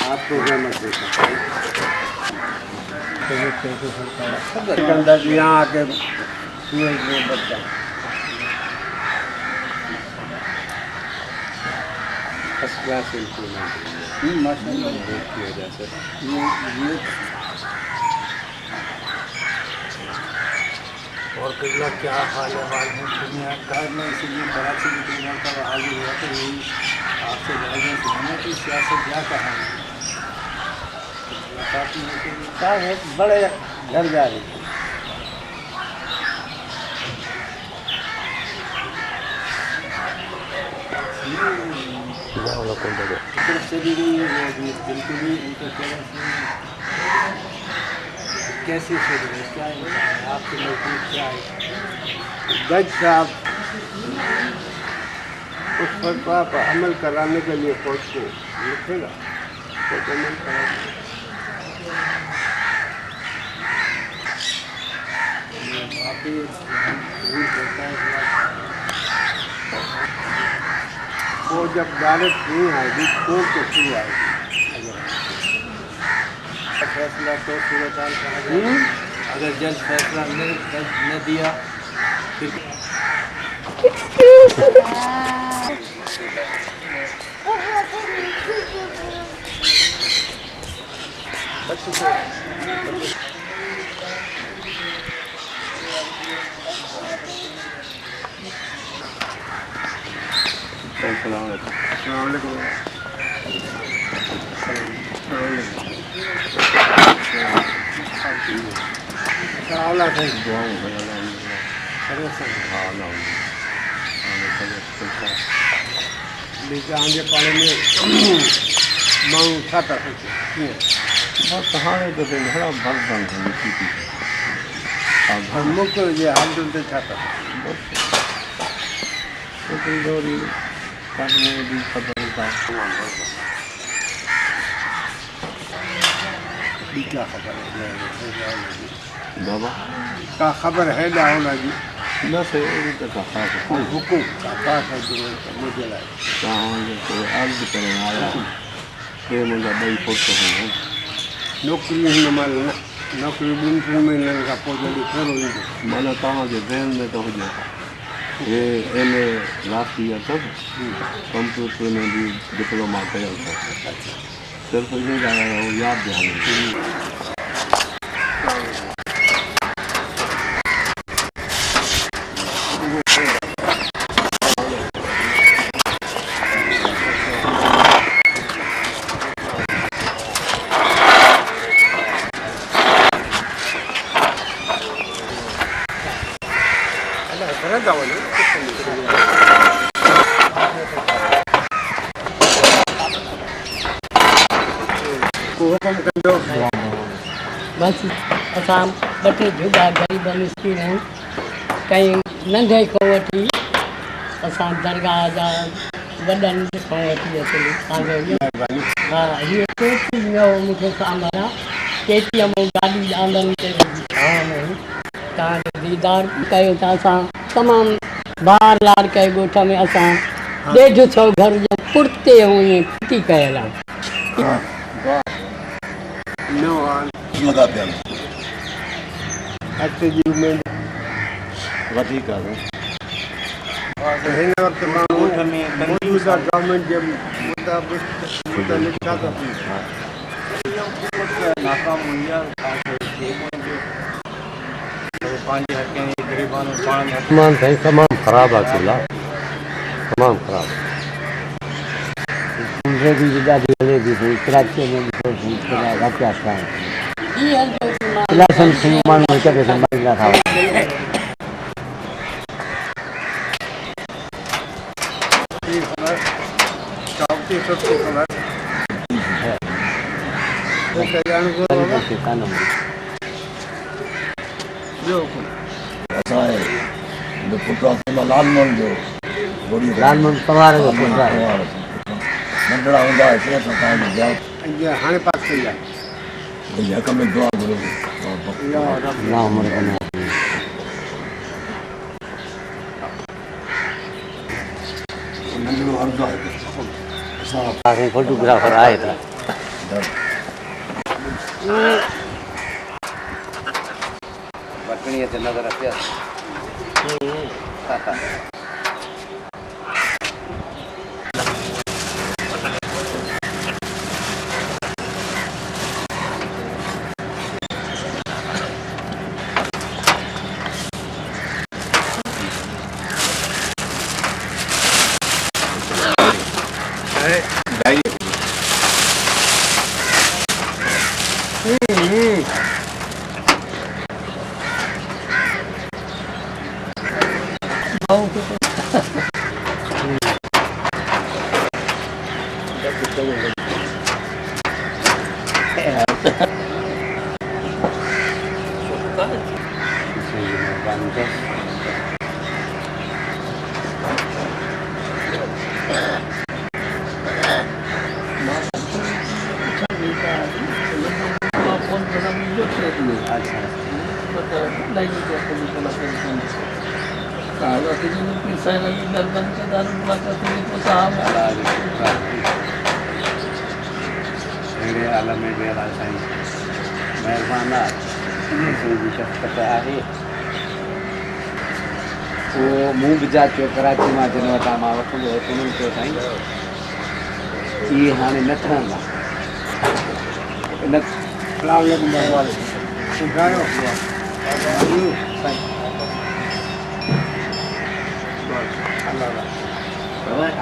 आपको क्या मत अंदर यहाँ आके सूरज में बच्चा फर्स्ट क्लास इम्प्रूवमेंट माशाल्लाह बहुत की वजह से ये और किला क्या हाल है दुनिया का में इसीलिए कराची की दुनिया का हाल हुआ तो यही आपसे जाएगा सुनना कि सियासत क्या कहा है बड़े घर जा रही तरफ से भी गई है बिल्कुल ही उनके तरफ कैसे से क्या आपके नजदीक क्या है जज साहब उस पर तो आप अमल कराने के लिए कोर्ट को लिखेगा तो अमल कराने बाकी वो जब डायरेक्ट नहीं आएगी कोर्ट के थ्रू आएगी फैसला तो सूरत अगर जज फैसला न दिया फिर आगे पाले में मांग खाता बस हाणे तो घणा भरदान मुक्त जे हाल ते छाता क्या खबर है बाबा का खबर है दाऊला जी न से हुकूम का पास है मुझे अर्ज करें आया ये मुझे बड़ी फोटो है नौकरी हिन महिल न नौकरी ॿिनि टिनि महीननि खां पोइ जॾहिं फेरो ईंदो माना तव्हांजे ज़हन में त हुजे हे MA लास्ट ईयर अथव कंप्यूटर में बि डिप्लोमा कयल अथव सिर्फ़ु इन जा यादि ध्यानु बस असां ॿ टे जुदा ग़रीब मिस्किन आहियूं कई नंढे खां वठी असां दरगाह जा वॾनि खां वठी अचूं तव्हांजो हा हीअ केतिरी वियो मूंखे सामान आहे केतिरी मूं गाॾी आंदन ते तव्हांजो दीदार कयो त असां तमामु बार लार कए ॻोठ में असां 150 घर जो पुर्ते ऐं ईअं फिटी कयल आहे लगा पिया अच्छे जी में वधीक आहे हिन वक़्तु माण्हू मौजूदा गवर्नमेंट जे मुताबिक़ नाकाम हुई आहे पंहिंजे हक़नि ग़रीबान पाण तमामु ख़राबु आहे चूल्हा तमामु ख़राबु ज़िंदगी जी ॾाढी हले थी पई कराची में वाक़िया इलाही शयूं माण्हू हिक ॿिए सां मरींदा था लालमोहन पवार जो पुटु आहे नंढड़ा हूंदा हाणे पास कई आहे हक़ में दुआ घुरो फोटोग्राफर आहे त बटनी ते नजर अचे वो मूंग जाचो कराची में जिन वटां मां वठंदो हुयुसि उन्हनि चयो साईं इहे हाणे न ठहंदा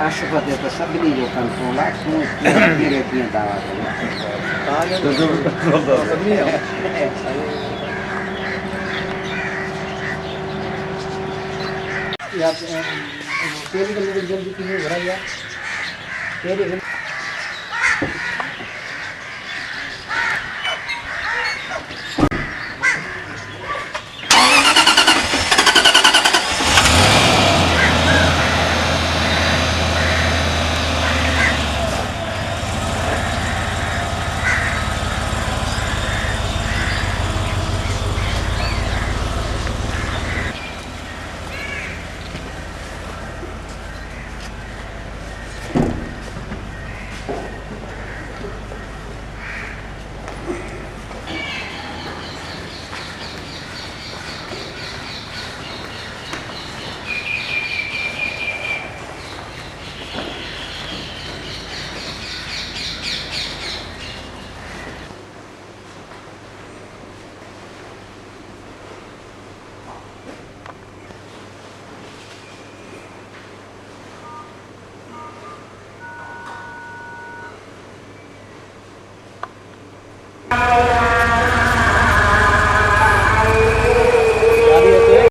आशिफ़ ते त सभिनी जो कंट्रोल आहे तूं कीअं दावा